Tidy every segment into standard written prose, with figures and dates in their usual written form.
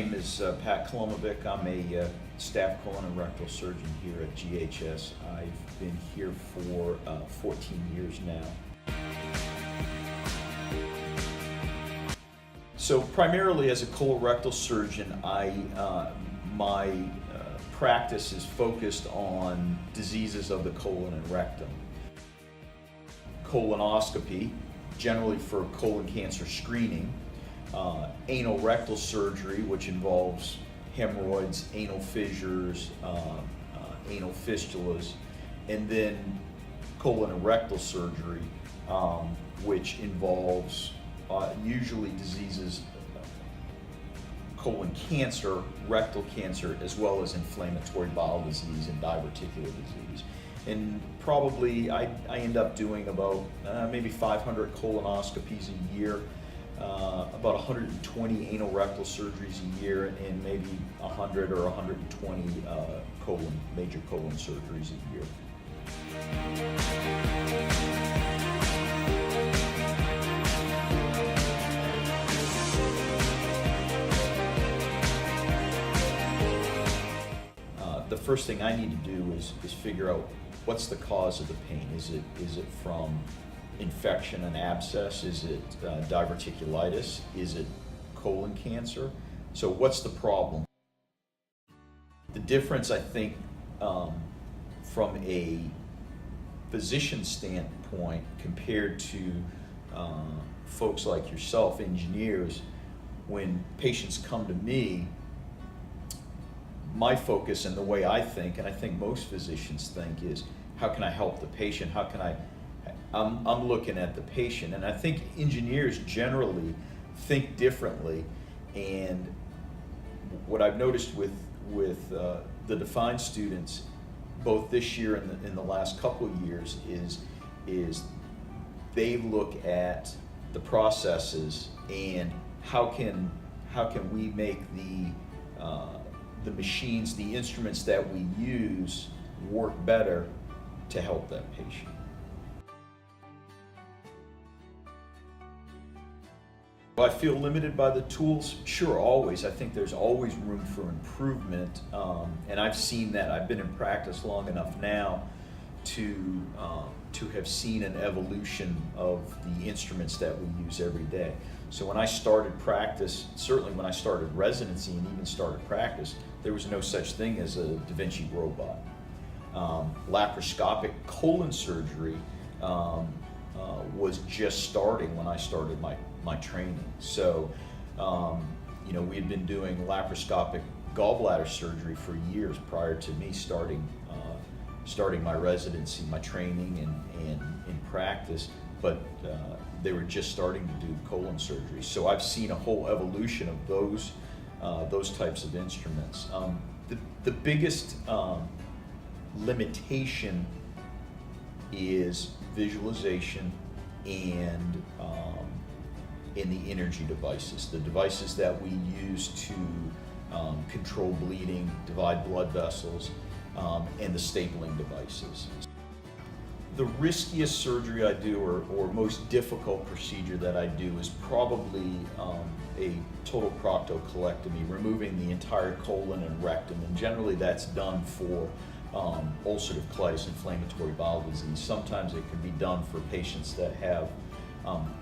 name is Pat Kolomovic. I'm a staff colon and rectal surgeon here at GHS. I've been here for 14 years now. So primarily as a colorectal surgeon, my practice is focused on diseases of the colon and rectum. Colonoscopy, generally for colon cancer screening, anal rectal surgery, which involves hemorrhoids, anal fissures, anal fistulas, and then colon and rectal surgery, which involves usually diseases, colon cancer, rectal cancer, as well as inflammatory bowel disease and diverticular disease. And probably I end up doing about maybe 500 colonoscopies a year, about 120 anal rectal surgeries a year, and maybe 100 or 120 major colon surgeries a year. The first thing I need to do is figure out what's the cause of the pain. Is it from infection and abscess? Is it diverticulitis? Is it colon cancer? So what's the problem? The difference, I think, from a physician standpoint compared to folks like yourself, engineers, when patients come to me, my focus and the way I think, and I think most physicians think, is how can I help the patient? How can I'm looking at the patient, and I think engineers generally think differently. And what I've noticed with the DeFINE students, both this year and in the last couple of years, is they look at the processes and how can we make the machines, the instruments that we use, work better to help that patient. Do I feel limited by the tools? Sure, always. I think there's always room for improvement, and I've seen that. I've been in practice long enough now to have seen an evolution of the instruments that we use every day. So when I started practice, certainly when I started residency and even started practice, there was no such thing as a Da Vinci robot. Laparoscopic colon surgery was just starting when I started my training. So, we had been doing laparoscopic gallbladder surgery for years prior to me starting my residency, my training, and in practice, but they were just starting to do colon surgery. So I've seen a whole evolution of those types of instruments. The biggest limitation is visualization and in the energy devices, the devices that we use to control bleeding, divide blood vessels, and the stapling devices. The riskiest surgery I do, or most difficult procedure that I do, is probably a total proctocolectomy, removing the entire colon and rectum, and generally that's done for ulcerative colitis, inflammatory bowel disease. Sometimes it can be done for patients that have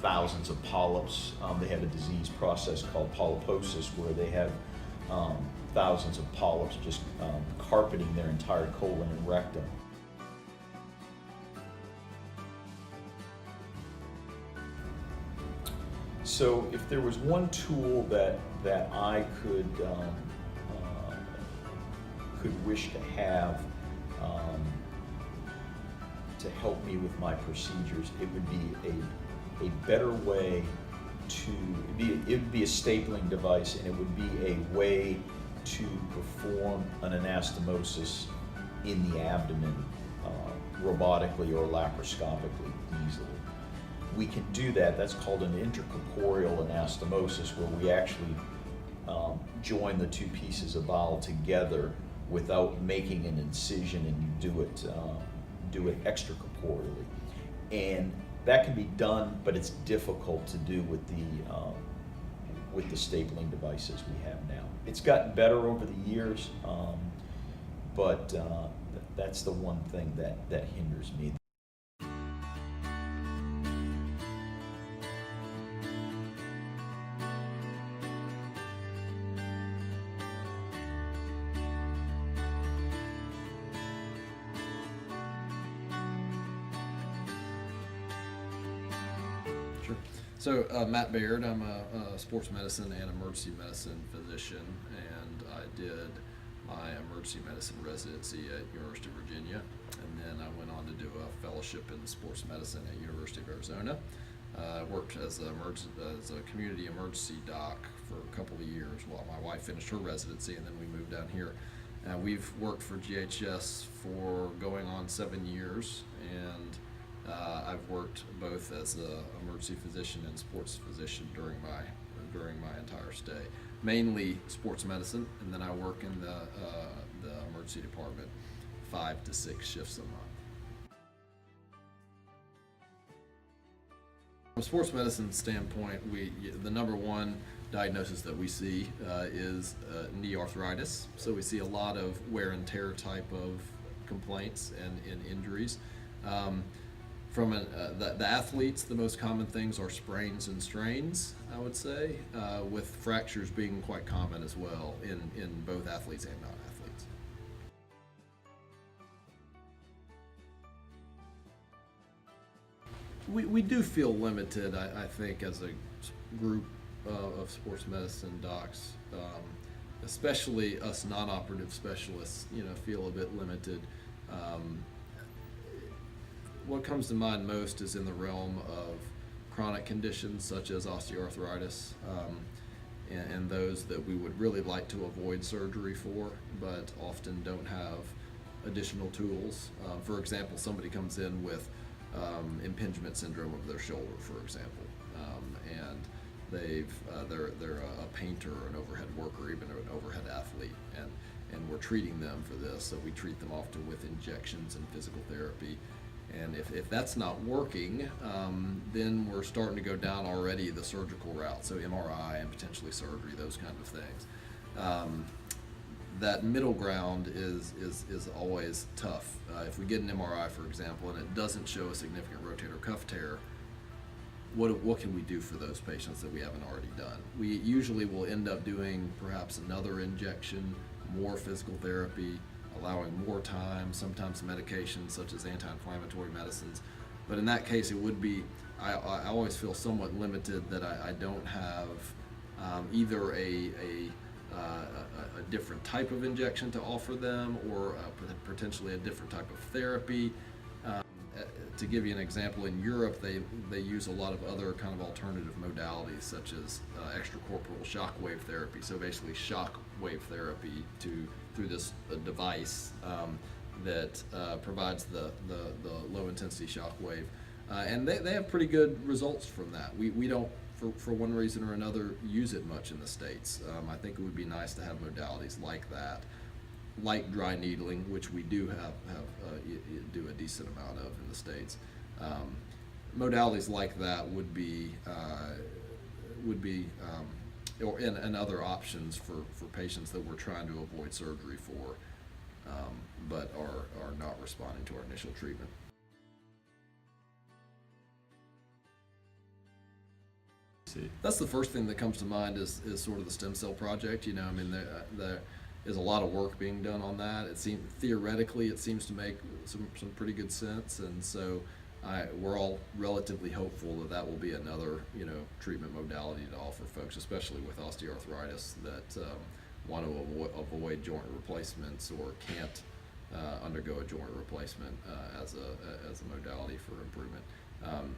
thousands of polyps. They have a disease process called polyposis, where they have thousands of polyps just carpeting their entire colon and rectum. So if there was one tool that I could wish to have to help me with my procedures, it would be a better way to, it would be a stapling device, and it would be a way to perform an anastomosis in the abdomen robotically or laparoscopically easily. We can do that. That's called an intercorporeal anastomosis, where we actually join the two pieces of bowel together without making an incision, and you do it extracorporeally. And that can be done, but it's difficult to do with with the stapling devices we have now. It's gotten better over the years, but that's the one thing that hinders me. Sure. So Matt Baird, I'm a sports medicine and emergency medicine physician, and I did my emergency medicine residency at University of Virginia, and then I went on to do a fellowship in sports medicine at University of Arizona. I worked as a community emergency doc for a couple of years while my wife finished her residency, and then we moved down here. We've worked for GHS for going on 7 years, and I've worked both as an emergency physician and sports physician during my entire stay. Mainly sports medicine, and then I work in the emergency department 5 to 6 shifts a month. From a sports medicine standpoint, the number one diagnosis that we see is knee arthritis. So we see a lot of wear and tear type of complaints and injuries. From the athletes, the most common things are sprains and strains, I would say, with fractures being quite common as well in both athletes and non-athletes. We do feel limited, I think, as a group of sports medicine docs, especially us non-operative specialists, feel a bit limited. What comes to mind most is in the realm of chronic conditions such as osteoarthritis, and those that we would really like to avoid surgery for, but often don't have additional tools. For example, somebody comes in with impingement syndrome of their shoulder, for example, and they're a painter or an overhead worker, even an overhead athlete, and we're treating them for this. So we treat them often with injections and physical therapy. And if that's not working, then we're starting to go down already the surgical route, so MRI and potentially surgery, those kind of things. That middle ground is always tough. If we get an MRI, for example, and it doesn't show a significant rotator cuff tear, what can we do for those patients that we haven't already done? We usually will end up doing perhaps another injection, more physical therapy, allowing more time, sometimes medications such as anti-inflammatory medicines. But in that case, it would be, I always feel somewhat limited that I don't have either a different type of injection to offer them, or potentially a different type of therapy. To give you an example, in Europe, they use a lot of other kind of alternative modalities, such as extracorporeal shock wave therapy. So basically shock wave therapy through this device that provides the low intensity shock wave. And they have pretty good results from that. We don't, for one reason or another, use it much in the States. I think it would be nice to have modalities like that, like dry needling, which we do do a decent amount of in the States. Modalities like that would be and other options for patients that we're trying to avoid surgery for, but are not responding to our initial treatment. That's the first thing that comes to mind is sort of the stem cell project. There is a lot of work being done on that. Theoretically, it seems to make some pretty good sense, and so we're all relatively hopeful that will be another treatment modality to offer folks, especially with osteoarthritis that want to avoid joint replacements or can't undergo a joint replacement as a modality for improvement.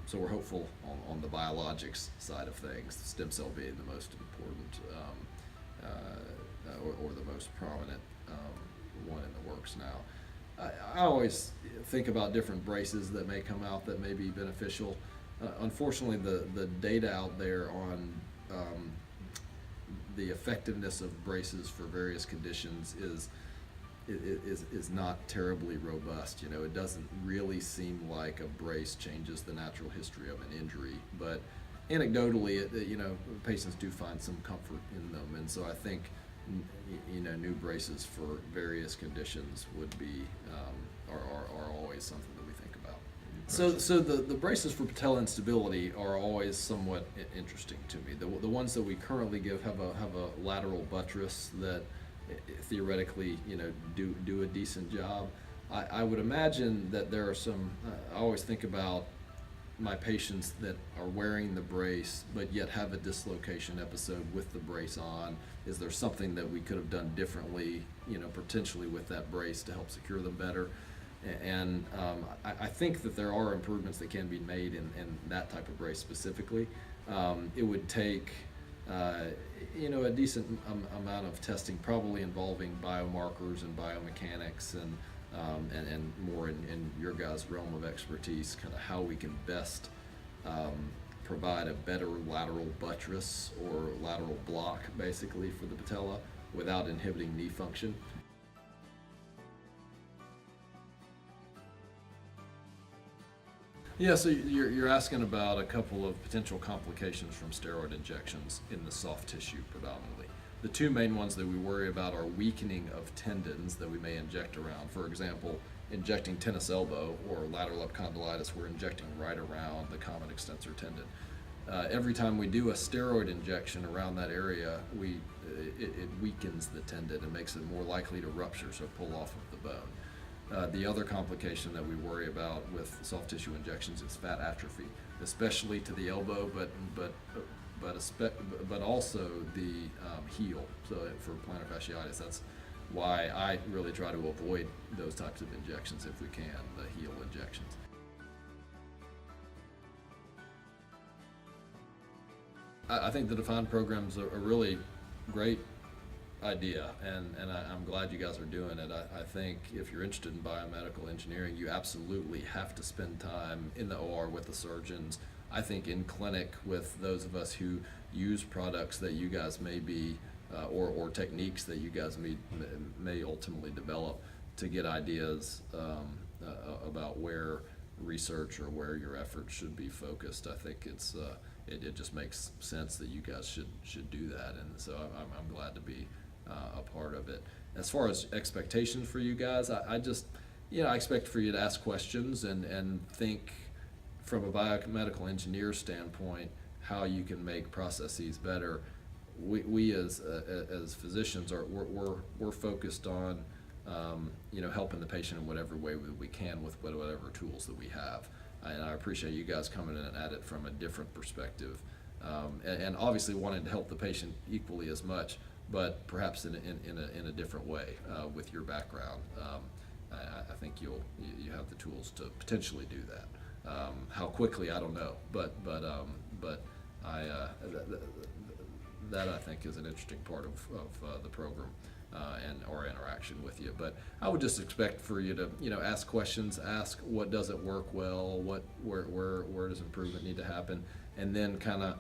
So we're hopeful on the biologics side of things, stem cell being the most important or the most prominent one in the works now. I always think about different braces that may come out that may be beneficial. Unfortunately, the data out there on the effectiveness of braces for various conditions is not terribly robust. It doesn't really seem like a brace changes the natural history of an injury, but anecdotally, patients do find some comfort in them, and so I think new braces for various conditions would be are always something that we think about. So the braces for patella instability are always somewhat interesting to me. The ones that we currently give have a lateral buttress that theoretically do a decent job. I would imagine that there are some. I always think about my patients that are wearing the brace but yet have a dislocation episode with the brace on. Is there something that we could have done differently, potentially with that brace to help secure them better? And I think that there are improvements that can be made in that type of brace specifically. It would take a decent amount of testing, probably involving biomarkers and biomechanics and more in your guys' realm of expertise, kind of how we can best provide a better lateral buttress or lateral block, basically, for the patella without inhibiting knee function. Yeah, so you're asking about a couple of potential complications from steroid injections in the soft tissue predominantly. The two main ones that we worry about are weakening of tendons that we may inject around. For example, injecting tennis elbow or lateral epicondylitis, we're injecting right around the common extensor tendon. Every time we do a steroid injection around that area, it weakens the tendon and makes it more likely to rupture, so pull off of the bone. The other complication that we worry about with soft tissue injections is fat atrophy, especially to the elbow, but also the heel. So for plantar fasciitis, that's why I really try to avoid those types of injections if we can, the heel injections. I think the DeFINE program's a really great idea, and I'm glad you guys are doing it. I think if you're interested in biomedical engineering, you absolutely have to spend time in the OR with the surgeons. I think in clinic with those of us who use products that you guys may be, or techniques that you guys may ultimately develop to get ideas about where research or where your efforts should be focused. I think it just makes sense that you guys should do that, and so I'm glad to be a part of it. As far as expectations for you guys, I just, I expect for you to ask questions and think from a biomedical engineer standpoint how you can make processes better. We as physicians we're focused on helping the patient in whatever way we can with whatever tools that we have. And I appreciate you guys coming in at it from a different perspective, and obviously wanting to help the patient equally as much, but perhaps in a different way with your background. I think you have the tools to potentially do that. How quickly, I don't know, but that I think is an interesting part of the program and our interaction with you. But I would just expect for you to ask questions, ask what doesn't work well, where does improvement need to happen, and then kind of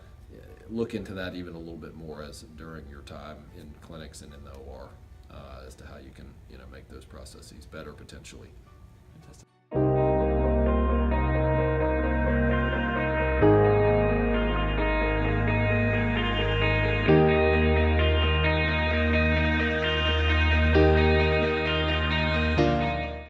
look into that even a little bit more as during your time in clinics and in the OR as to how you can make those processes better potentially.